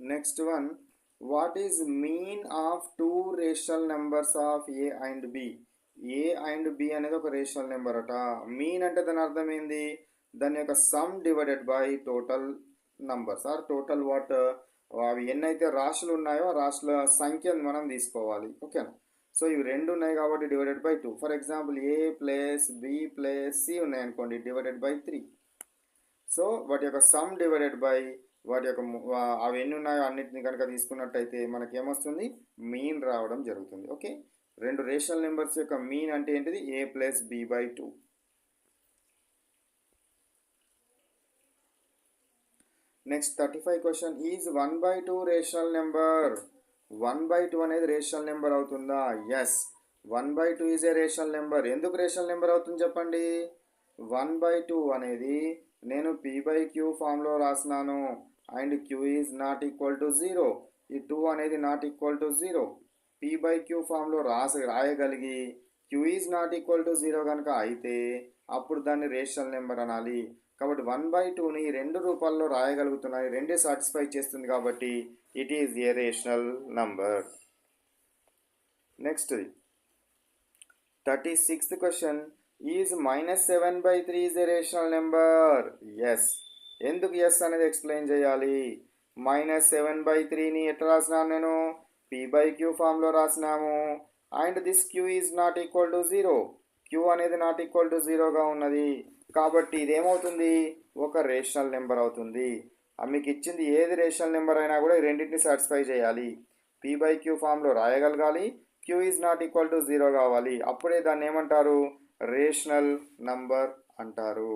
Next one, what is mean of two rational numbers of A and B? A and B అనేది ఒక rational number అట. Mean అంటే దాని అర్థం ఏంది? దాని యొక్క sum divided by total numbers or total what, అవి ఎన్నైతే రాశులు ఉన్నాయో ఆ రాశుల సంఖ్యను మనం తీసుకోవాలి. ఓకేనా? సో ఇవి రెండు ఉన్నాయి కాబట్టి divided by 2. For example A plus B plus C ఉన్నాయి అనుకోండి, డివైడెడ్ బై 3. సో వాటి యొక్క సమ్ డివైడెడ్ బై వాటి యొక్క అవి ఎన్ని ఉన్నాయో అన్నిటిని కనుక తీసుకున్నట్టయితే మనకి ఏమొస్తుంది? మీన్ రావడం జరుగుతుంది. ఓకే, రెండు రేషనల్ నెంబర్స్ యొక్క మీన్ అంటే ఏంటిది? A plus B by 2. Next 35 question, is 1/2 rational number? 1/2 అనేది రేషనల్ నెంబర్ అవుతుందా? Yes, 1/2 is a rational number. ఎందుకు రేషనల్ నెంబర్ అవుతుంది చెప్పండి? 1/2 అనేది నేను p/q ఫామ్లో రాసినాను and q is not equal to 0. ఈ 2 అనేది నాట్ ఈక్వల్ టు 0. p/q ఫామ్లో రాయగలిగి q is not equal to 0 కనుక అయితే అప్పుడు దాన్ని రేషనల్ నెంబర్ అనాలి. కాబట్టి 1/2ని రెండు రూపాల్లో రాయగలుగుతున్నాయి, రెండే సాటిస్ఫై చేస్తుంది కాబట్టి it is a rational number. Next 36th question, is -7/3 is a rational number? Yes. ఎందుకు ఎస్ అనేది ఎక్స్ప్లెయిన్ చేయాలి. -7/3ని ఎట్లా రాసినాను నేను? p/q ఫామ్లో రాసినాము and this q is not equal to 0. q అనేది నాట్ ఈక్వల్ టు 0గా ఉన్నది కాబట్టి ఇదేమవుతుంది? ఒక రేషనల్ నెంబర్ అవుతుంది. మీకు ఇచ్చింది ఏది రేషనల్ నెంబర్ అయినా కూడా ఈ రెండింటిని సాటిస్ఫై చేయాలి. p/q ఫామ్లో రాయగలగాలి, q is not equal to 0 కావాలి. అప్పుడే దాన్ని ఏమంటారు? రేషనల్ నంబర్ అంటారు.